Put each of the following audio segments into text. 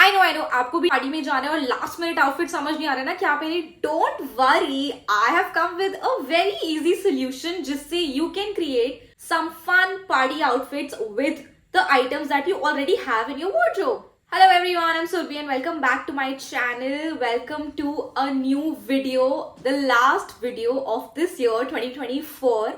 I know आपको भी party में जाना है और लास्ट मिनट आउटफिट समझ नहीं आ रहा है ना क्या पहने. Don't worry, I have come with a very easy solution जिससे you can create some fun party outfits with the items that you already have in your wardrobe. Hello everyone, I'm Surbhi and welcome back to my channel. Welcome to a new video, the last video of this year 2024.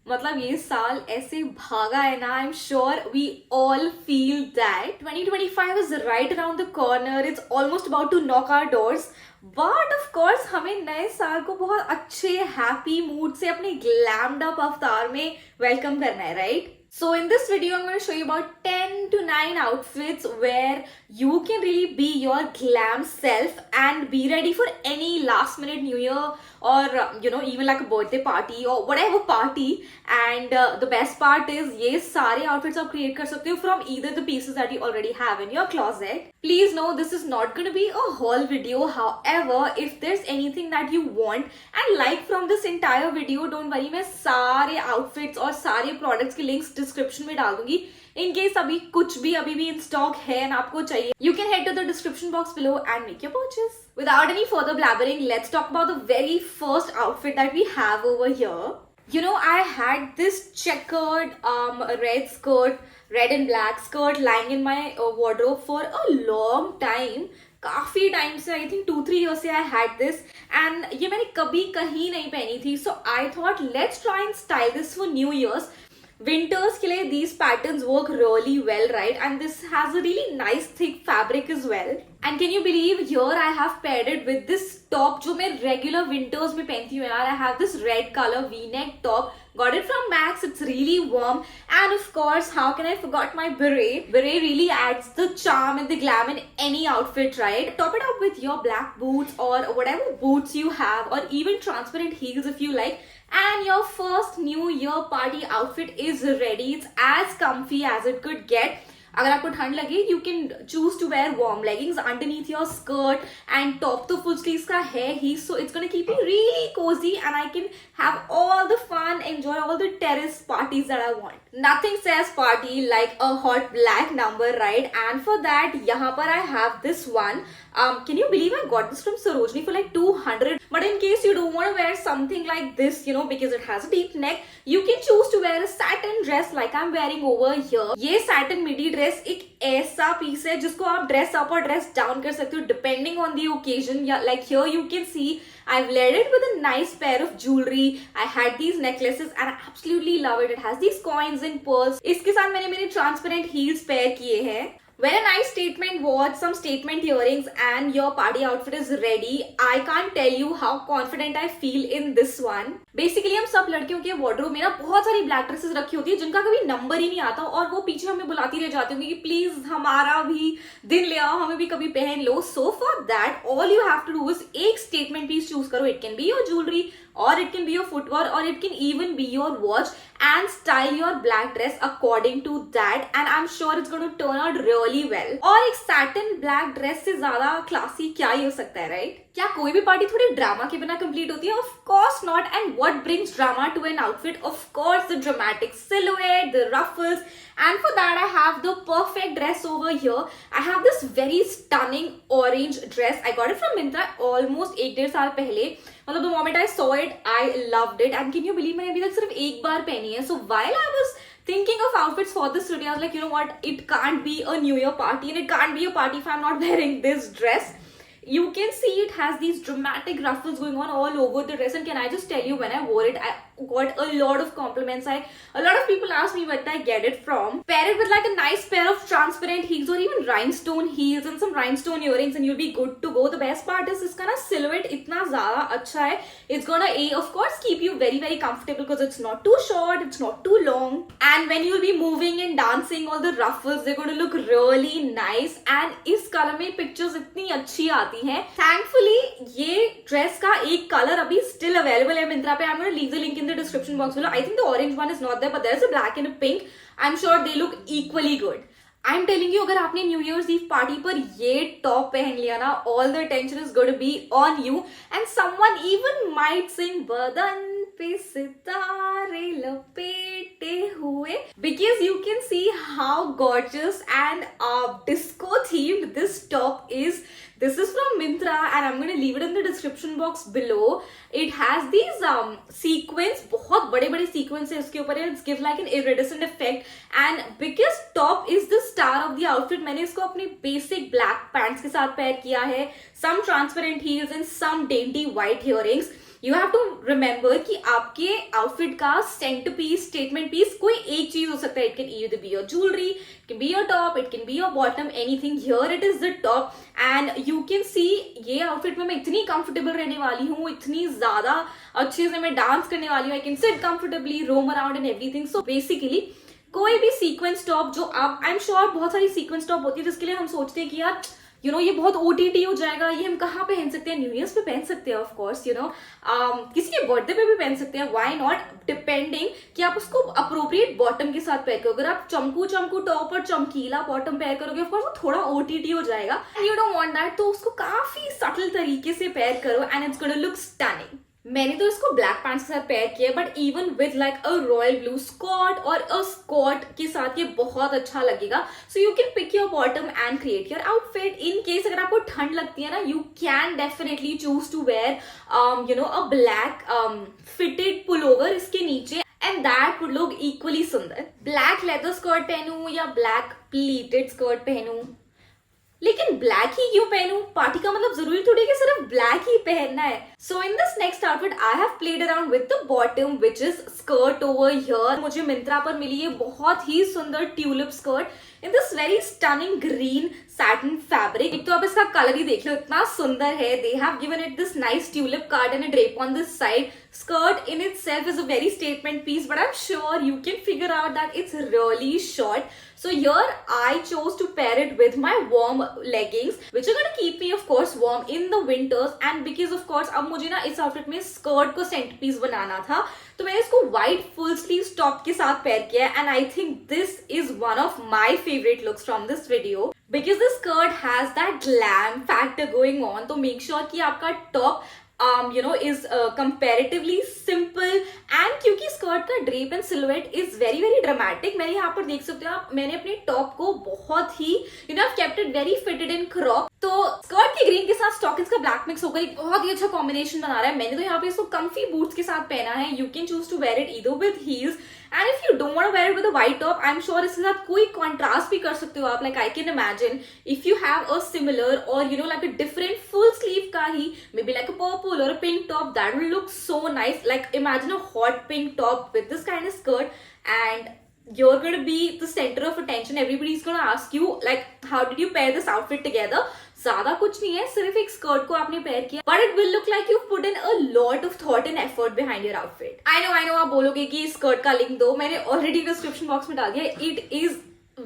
मतलब ये साल ऐसे भागा है ना. I am sure we all feel that 2025 is right around the corner. It's almost about to knock our doors. But of course हमें नए साल को बहुत अच्छे हैप्पी मूड से अपने ग्लैम्ड अप अवतार में वेलकम करना है, right? So in this video, I'm going to show you about 10 to 9 outfits where you can really be your glam self and be ready for any last minute New Year or even like a birthday party or whatever party. And the best part is ये सारे outfits आप create कर सकते हो from either the pieces that you already have in your closet. Please know this is not going to be a haul video. However, if there's anything that you want and like from this entire video, don't worry, मैं सारे outfits और सारे products के links description में डाल दूंगी. In case अभी कुछ भी अभी भी इन स्टॉक है एंड आपको चाहिए, you can head to the description box below and make your purchase. Without any further blabbering, let's talk about the very first outfit that we have over here. You know, I had this checkered red skirt, red and black skirt lying in my wardrobe for a long time. काफी time से, I think 2-3 years से I had this and ये मैंने कभी कहीं नहीं पहनी थी. So I thought let's try and style this for New Year's. Winters के लिए these patterns work really well, right? And this has a really nice thick fabric as well. And can you believe here I have paired it with this top जो मैं regular winters में पहनती हूँ यार. I have this red color V-neck top. Got it from Max. It's really warm. And of course, how can I forget my beret? Beret really adds the charm and the glam in any outfit, right? Top it up with your black boots or whatever boots you have, or even transparent heels if you like. And your first New Year party outfit is ready. It's as comfy as it could get. अगर आपको ठंड लगे you can choose to wear warm leggings underneath your skirt and top तो full sleeves का है ही, so it's gonna keep you really cozy and I can have all the fun, enjoy all the terrace parties that I want. Nothing says party like a hot black number, right? And for that यहाँ पर I have this one. Can you believe I got this from Sarojini for like 200? But in case you don't want to wear something like this, because it has a deep neck, you can choose to wear a satin dress like I'm wearing over here. ये satin midi dress एक ऐसा piece है जिसको आप dress up और dress down कर सकते हो depending on the occasion. Yeah, like here you can see I've layered it with a nice pair of jewelry. I had these necklaces and I absolutely love it. It has these coins and pearls. इसके साथ मैंने मेरे transparent heels pair किए हैं. Wear a nice statement watch, some statement earrings and your party outfit is ready. I can't tell you how confident I feel in this one. Basically हम सब लड़कियों के wardrobe में ना बहुत सारी black dresses रखी होती है जिनका कभी नंबर ही नहीं आता और वो पीछे हमें बुलाती रह जाती होंगी कि प्लीज हमारा भी दिन ले आओ, हमें भी कभी पहन लो. So for that all you have to do is एक statement piece choose करो. It can be your jewelry or it can be your footwear or it can even be your watch and style your black dress according to that and I'm sure it's going to turn out really well. और एक satin black dress से ज्यादा classy क्या ही हो सकता है, right? क्या कोई भी पार्टी थोड़ी ड्रामा के बिना कंप्लीट होती है? Of course not. And what brings drama to an outfit? Of course the dramatic silhouette, the ruffles, and for that I have the perfect dress over here. I have this very stunning orange dress. I got it from Myntra almost 1-1.5 साल पहले. मतलब the moment I saw it, I loved it. And can you believe मैंने अभी तक सिर्फ एक बार पहनी है. So while I was thinking of outfits for this today, I was like, you know what? It can't be a New Year party and it can't be a party if I'm not wearing this dress. You can see it has these dramatic ruffles going on all over the dress and can I just tell you when I wore it I got a lot of compliments. A lot of people asked me where I get it from. Pair it with like a nice pair of transparent heels or even rhinestone heels and some rhinestone earrings and you'll be good to go. The best part is इसका ना silhouette इतना ज़्यादा अच्छा है. It's gonna of course keep you very very comfortable because it's not too short, it's not too long, and when you'll be moving and dancing all the ruffles they're going to look really nice and इस color में pictures इतनी अच्छी आती हैं. Thankfully ये dress का एक color अभी still available है Myntra पे. I'm going to leave the link in the description box below. I think the orange one is not there but there's a black and a pink. I'm sure they look equally good. I'm telling you अगर आपने new years ewe party पर ये top पहन लिया ना, all the attention is going to be on you and someone even might sing बदन पे सितारे लपेटे हुए, because you can see how gorgeous and disco themed this top is. This is from Myntra and I'm going to leave it in the description box below. It has these sequins, बहुत बड़े बड़े sequins है उसके ऊपर, it gives like an iridescent effect. And because top is the star of the outfit, मैंने इसको अपनी basic black pants के साथ pair किया है, some transparent heels and some dainty white earrings. You have to remember कि आपके outfit का center piece, statement piece कोई एक चीज हो सकता है. It can either be your jewelry, it can be your top, it can be your bottom, anything. Here it is the top and you can see ये outfit में मैं इतनी comfortable रहने वाली हूँ, इतनी ज्यादा अच्छे से मैं डांस करने वाली हूँ. I can sit comfortably, roam around and everything. So basically कोई भी सीक्वेंस टॉप जो आप, आई एम श्योर बहुत सारी सीक्वेंस टॉप होती है जिसके लिए हम सोचते हैं कि यार ये बहुत OTT हो जाएगा, ये हम कहाँ पहन सकते हैं, न्यू ईयर्स पे पहन सकते हैं ऑफ कोर्स, किसी के बर्थडे पे भी पहन सकते हैं, व्हाई नॉट, डिपेंडिंग कि आप उसको अप्रोप्रिएट बॉटम के साथ पेयर करोगे. अगर आप चमकू टॉप और चमकीला बॉटम पेयर करोगे ऑफ कोर्स वो थोड़ा OTT हो जाएगा. यू डोंट वांट दैट, तो उसको काफी सटल तरीके से पेयर करो and it's gonna look stunning. मैंने तो इसको ब्लैक पैंट्स के साथ पेयर किया, but even with like a royal blue skirt और अ स्कर्ट के साथ ये बहुत अच्छा लगेगा. So you can pick your bottom and create your outfit. In case अगर आपको ठंड लगती है ना, you can definitely choose to wear a black fitted pullover इसके नीचे and that would look equally सुंदर. ब्लैक लेदर स्कर्ट पहनूं या ब्लैक प्लीटेड स्कर्ट पहनूं, लेकिन ब्लैक ही क्यों पहनूं? पार्टी का मतलब जरूरी थोड़ी कि सिर्फ ब्लैक ही पहनना है. So in this next outfit I have played around with the bottom which is skirt over here. मुझे मिंत्रा पर मिली है बहुत ही सुंदर tulip skirt in this very stunning green satin fabric. एक तो आप इसका कलर ही देख लो, इतना सुंदर है. They have given it this nice tulip card and a drape on this side. Skirt in itself is a very statement piece, but I'm sure you can figure out that it's really short. So here I chose to pair it with my warm leggings, which are going to keep me of course warm in the winters. And because of course अब मुझे ना इस outfit में skirt को centerpiece बनाना था, तो मैंने इसको white full sleeve top के साथ pair किया. And I think this is one of my favorite looks from this video, because the skirt has that glam factor going on. तो make sure कि आपका top is comparatively simple, and क्योंकि skirt का drape and silhouette is very very dramatic. मैंने यहाँ पर देख सकते हो आप, मैंने अपने टॉप को बहुत he kept it very fitted in crop. तो स्कर्ट के ग्रीन के साथ स्टॉकिंग्स का ब्लैक मिक्स होकर एक बहुत ही अच्छा कॉम्बिनेशन बना रहा है. मैंने तो यहाँ पे इसको कंफी बूट्स के साथ पहना है. You can choose to wear it either with heels, and if you don't want to wear it with a white top, I am sure इसके साथ कोई कॉन्ट्रास्ट भी कर सकते हो आप. Like I can imagine if you have a similar और like a different full sleeve का ही, maybe like a purple और a pink top, that will look so nice. Like imagine a hot pink top with this kind of skirt and you're going to be the center of attention. Everybody's going to ask you like, how did you pair this outfit together? ज्यादा कुछ नहीं है, सिर्फ एक skirt को आपने pair किया, but it will look like you put in a lot of thought and effort behind your outfit. I know आप बोलोगे कि स्कर्ट का लिंक दो, मैंने ऑलरेडी डिस्क्रिप्शन बॉक्स में डाल दिया. It is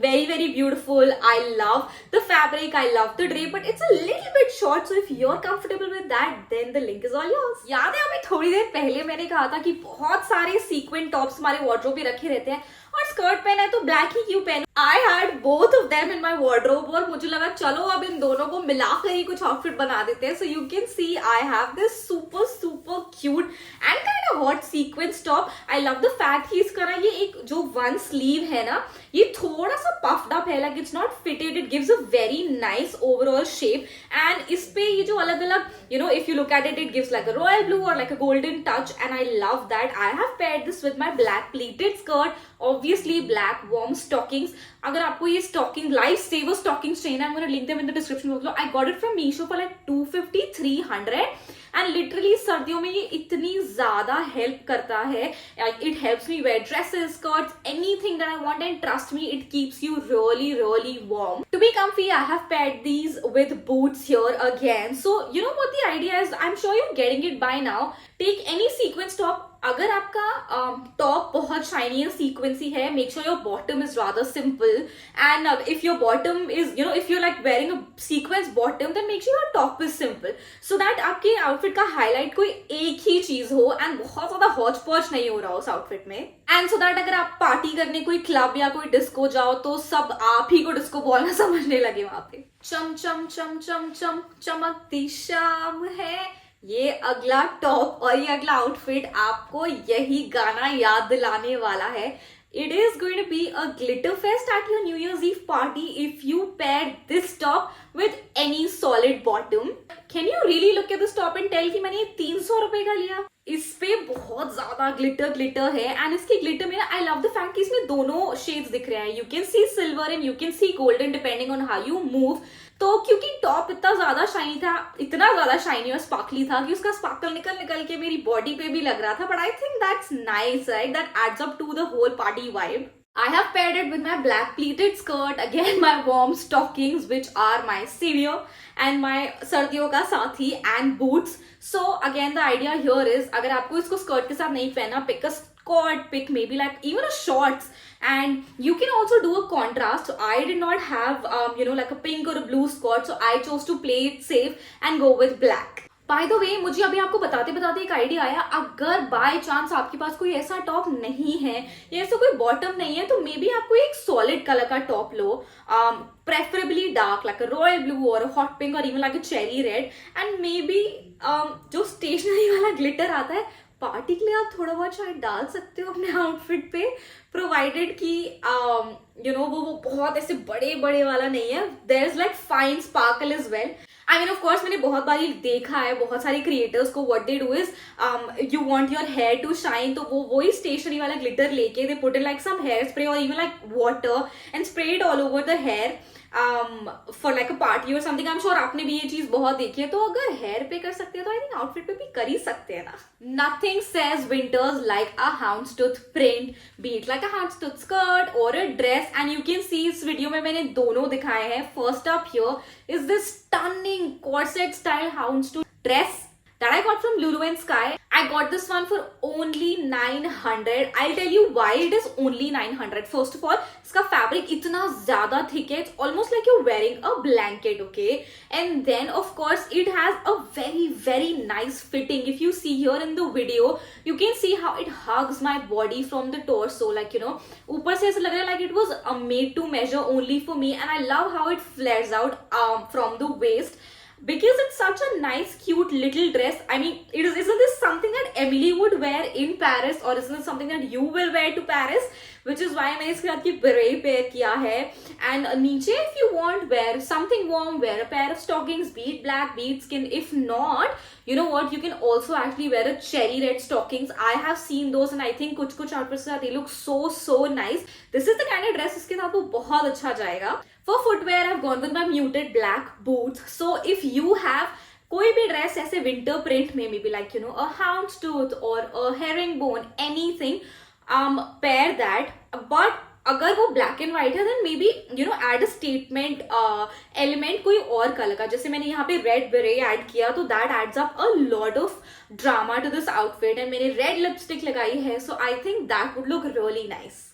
very very beautiful. I love the fabric, I love the drape, but it's a little bit short, so if you're comfortable with that, then the link is all yours. याद है अभी थोड़ी देर पहले मैंने कहा था कि बहुत सारे सीक्वेंट टॉप्स हमारे वार्डरोब में रखे रहते हैं और स्कर्ट पहना है तो ब्लैक ही क्यों पहना. I had both of them in my wardrobe और मुझे लगा चलो अब इन दोनों को मिलाकर ही कुछ आउटफिट बना देते हैं. So you can see I have this super super cute and kind of hot sequence top. I love the fact कि इसका ना ये एक जो one sleeve है ना, ये थोड़ा सा puffed up है, like it's not fitted. It gives a very nice overall shape. And इस पे ये जो अलग अलग if you look at it, it gives like a royal blue or like a golden touch, and I love that. I have paired this with my black pleated skirt, obviously black warm stockings. अगर आपको ये stocking life saver stockings चाहिए ना, I'm gonna link them in the description box. I got it from Meesho for like 250-300 and literally सर्दियों में ये इतनी ज्यादा हेल्प करता है. It helps me wear dresses, skirts, anything that I want, and trust me it keeps you really really warm. To be comfy, I have paired these with boots here again. So you know what the idea is, I'm sure you're getting it by now. Take any sequence top. अगर आपका top बहुत shiny and sequiny है, make sure your bottom is rather simple. And if your bottom is if you like wearing a sequins bottom, then make sure your top is simple, so that आपके outfit का highlight कोई एक ही चीज हो and बहुत ज्यादा Hooch पॉच नहीं हो रहा हो उस आउटफिट में. एंड सो दैट अगर आप पार्टी करने कोई क्लब या कोई डिस्को जाओ तो सब आप ही को डिस्को बोलना समझने लगे वहां पे. चम चम चम चम चम चमकती शाम है, ये अगला टॉप और ये अगला आउटफिट आपको यही गाना याद दिलाने वाला है. It is going to be a glitter fest at your New Year's Eve party if you pair this top with any solid bottom. Can you really look at this top and tell कि मैंने ये 300 रुपए का लिया? इस पे बहुत ज्यादा ग्लिटर है एंड इसकी ग्लिटर में आई लव द फैक्ट कि इसमें दोनों शेड्स दिख रहे हैं. You can C silver and you can C golden depending on how you move. तो क्योंकि टॉप इतना ज्यादा शाइनी था, इतना ज्यादा शाइनी और स्पार्कली था कि उसका स्पार्कल निकल निकल के मेरी बॉडी पे भी लग रहा था. But I think that's nice, right? That adds up to the whole party vibe. I have paired it with my black pleated skirt, again my warm stockings which are my savior, and my सर्दियों का साथी and boots. So again the idea here is अगर आपको इसको skirt के साथ नहीं पहना, pick a skirt, pick maybe like even a shorts, and you can also do a contrast. So I did not have like a pink or a blue skirt, so I chose to play it safe and go with black. By the way, मुझे अभी आपको बताते बताते एक idea आया. अगर by chance आपके पास कोई ऐसा टॉप नहीं है या ऐसा कोई बॉटम नहीं है तो मे बी आपको एक सॉलिड कलर का top low, preferably dark like a royal blue और हॉट पिंक और even like a cherry red. And may be जो स्टेशनरी वाला ग्लिटर आता है पार्टी के लिए आप थोड़ा बहुत शायद डाल सकते हो अपने आउटफिट पे, प्रोवाइडेड कि वो बहुत ऐसे बड़े बड़े वाला नहीं है. There is like fine sparkle is well. I mean of course मैंने बहुत बार देखा है बहुत सारे क्रिएटर्स को, what they do is you want your hair to shine, तो वो वही स्टेशनरी वाला ग्लिटर लेके they put in like some hair spray और even like water and spray it all over the hair for like a party और something. I am sure आपने भी ये चीज बहुत देखी है. तो अगर हेयर पे कर सकते हैं तो आई थिंक आउटफिट पे भी कर ही सकते हैं ना. Nothing says winters like a houndstooth print, be it like a houndstooth skirt or a dress. and you can see इस वीडियो में मैंने दोनों दिखाए हैं. First up here is this stunning corset style houndstooth dress that I got from Lulu and Sky. I got this one for only 900. I'll tell you why it is only 900. First of all, इसका fabric इतना ज़्यादा thick है. It's almost like you're wearing a blanket, okay? And then of course it has a very very nice fitting. If you see here in the video, you can see how it hugs my body from the torso. Like ऊपर से ऐसा लग रहा है like it was made to measure only for me. And I love how it flares out from the waist. Because it's such a nice cute little dress. I mean, isn't this something that Emily would wear in Paris, or isn't it something that you will wear to Paris? Which is why मैंने इसके साथ की beret pair किया है. And नीचे if you want wear something warm, wear a pair of stockings, be it black, be it skin. If not, you know what, you can also actually wear a cherry red stockings. I have seen those and I think कुछ कुछ outfits के साथ they look so nice. This is the kind of dress इसके साथ वो बहुत अच्छा जाएगा. For footwear, I've gone with my muted black boots. So if you have कोई भी ड्रेस ऐसे विंटर प्रिंट में, may be like a houndstooth or a herringbone, anything, pair that. But अगर वो ब्लैक एंड व्हाइट है then maybe add a statement element कोई और colour का. जैसे मैंने यहाँ पे रेड बेरे ऐड किया तो that adds up a lot of drama to this outfit. And मैंने रेड लिपस्टिक लगाई है, so I think that would look really nice.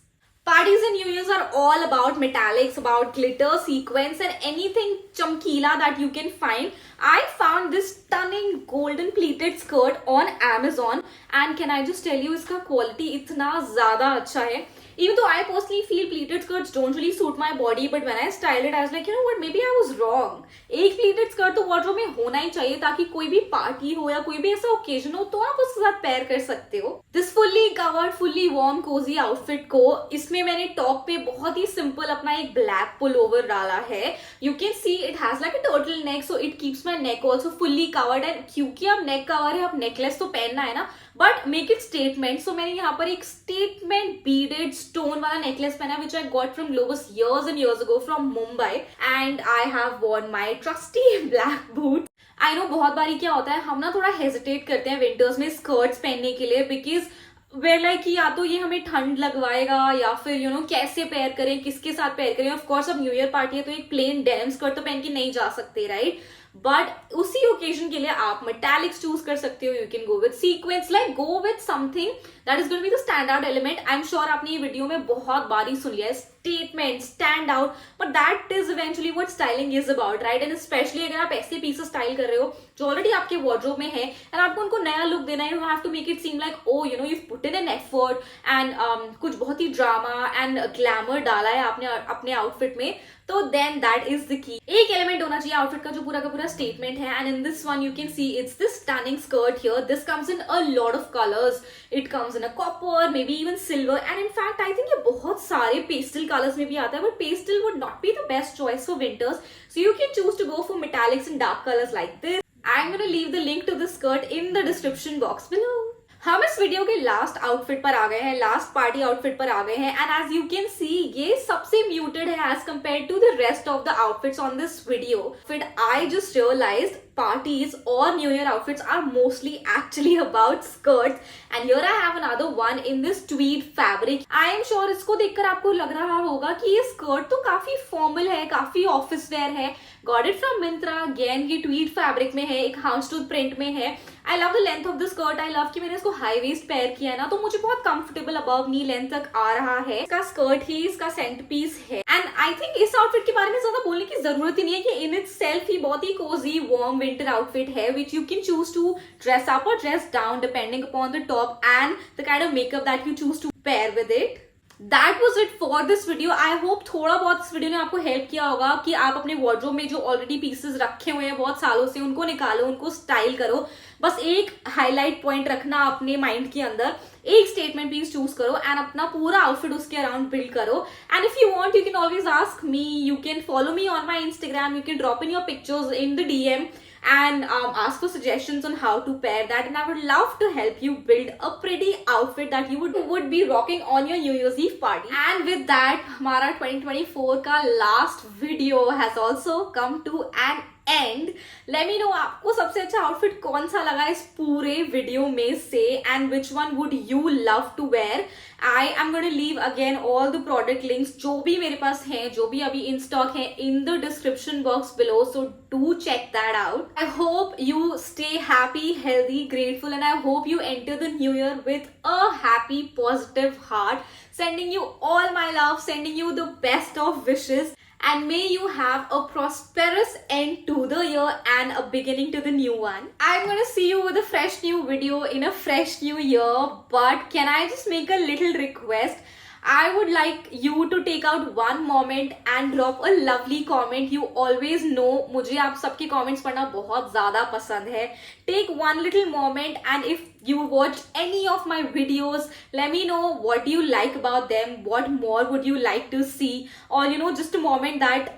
Parties and New Year's are all about metallics, about glitter, sequins and anything chamkila that you can find. I found this stunning golden pleated skirt on Amazon and can I just tell you इसका quality इतना ज़्यादा अच्छा है. Even though I personally feel pleated skirts don't really suit my body, but when I styled it, I was like, you know what, maybe I was wrong. एक pleated skirt तो wardrobe में होना ही चाहिए ताकि कोई भी पार्टी हो या कोई भी ऐसा ओकेजन हो तो आप उसके साथ पेयर कर सकते हो. This fully covered, fully warm, cozy outfit को इसमें मैंने टॉप पे बहुत ही सिंपल अपना एक ब्लैक पुलोवर डाला है. You can see it has like a turtle neck, so it keeps my neck also fully covered. And क्योंकि अब neck cover है, अब necklace तो पहनना है ना, but make it statement. So मैंने यहाँ पर एक स्टेटमेंट बीडेड स्टोन वाला नेकलेस पहना which I got from Globus years and years ago from Mumbai. And I have worn my trusty black boots. I know बहुत बारी क्या होता है, हम ना थोड़ा हेजिटेट करते हैं विंटर्स में स्कर्ट्स पहनने के लिए, बिकॉज वेयर लाइक या तो ये हमें ठंड लगवाएगा या फिर कैसे पेयर करें, किसके साथ पेयर करें. ऑफ कोर्स अब न्यू ईयर पार्टी है तो एक प्लेन डेनिम स्कर्ट तो पहन के नहीं जा सकते, राइट? बट उसी ओकेजन के लिए आप मेटालिक्स चूज कर सकते हो. You can go with sequins, like go with something that is going to be the stand out element. I am sure आपने ये वीडियो में बहुत बारी सुन लिया है, statement, stand out, but that is eventually what styling is about, right? And specially अगर आप ऐसे पीसेस स्टाइल कर रहे हो जो ऑलरेडी आपके वार्डरोब में है एंड आपको उनको नया लुक देना है, you have to make it seem like oh you put in an effort and कुछ बहुत ही ड्रामा एंड ग्लैमर डाला है आपने अपने आउटफिट में. तो then that is the key. एक एलिमेंट होना चाहिए आउटफिट का जो पूरा का पूरा स्टेटमेंट है. And in this one you can see it's this stunning skirt here. This comes in a lot of colours. It comes in a copper, may be even silver, and in fact I think ये बहुत सारे pastel colours में भी आता है. But pastel would not be the best choice for winters, so you can choose to go for metallics and dark colors like this. I'm gonna leave the link to the skirt in the description box below. हम इस video के last outfit पर आ गए हैं, last party outfit पर आ गए हैं. And as you can see ये सबसे म्यूटेड है as compared to the rest of the outfits on this video. फिर I just realised parties or new year outfits are mostly actually about skirts, and here I have another one in this tweed fabric. I am sure इसको देखकर आपको लग रहा होगा कि ये skirt तो काफी फॉर्मल है, काफी ऑफिस वेयर है. Got it from Myntra. Again ये tweed fabric में है, एक houndstooth print में है. I love the length of the skirt. I love कि मैंने इसको high waist पेयर किया है ना, तो मुझे बहुत comfortable above knee length तक आ रहा है. इसका स्कर्ट ही इसका सेंटर पीस है. एंड आई थिंक इस आउटफिट के बारे में ज्यादा बोलने की जरूरत ही नहीं है कि इन इट सेल्फ ही बहुत ही कोजी वार्म विंटर आउटफिट है, which you can choose to dress up or dress down depending upon the top and the kind of makeup that you choose to pair with it. That was it for this video. I hope थोड़ा बहुत इस video ने आपको help किया होगा कि आप अपने वार्डरोब में जो ऑलरेडी पीसेस रखे हुए हैं बहुत सालों से उनको निकालो, उनको स्टाइल करो. बस एक हाईलाइट पॉइंट रखना अपने माइंड के अंदर, एक स्टेटमेंट पीस चूज करो एंड अपना पूरा आउटफिट उसके अराउंड बिल्ड करो. And if you want you can always ask me, you can follow me on my Instagram, you can drop in your pictures in the DM and ask for suggestions on how to pair that, and I would love to help you build a pretty outfit that you would be rocking on your New Year's Eve party. And with that, हमारा 2024 का last video has also come to an end. Let me know आपको सबसे अच्छा outfit कौन सा लगा इस पूरे वीडियो में से, and which one would you love to wear. I am going to leave again all the product links जो भी मेरे पास हैं, जो भी अभी in stock है, in the description box below, so do check that out. I hope you stay happy, healthy, grateful, and I hope you enter the new year with a happy, positive heart. Sending you all my love, sending you the best of wishes. And may you have a prosperous end to the year and a beginning to the new one. I'm gonna see you with a fresh new video in a fresh new year. But can I just make a little request? I would like you to take out one moment and drop a lovely comment. You always know मुझे आप सबके comments पढ़ना बहुत ज़्यादा पसंद है. Take one little moment, and if you watched any of my videos, let me know what do you like about them, what more would you like to see, or you know just a moment that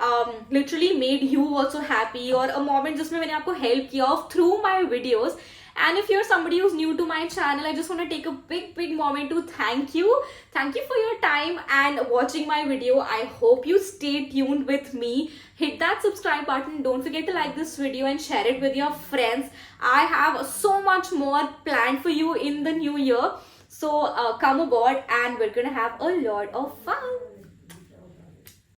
literally made you also happy, or a moment जिसमें मैंने आपको help किया through my videos. And if you're somebody who's new to my channel, I just want to take a big moment to thank you. Thank you for your time and watching my video. I hope you stay tuned with me. Hit that subscribe button. Don't forget to like this video and share it with your friends. I have so much more planned for you in the new year. So come aboard and we're gonna have a lot of fun.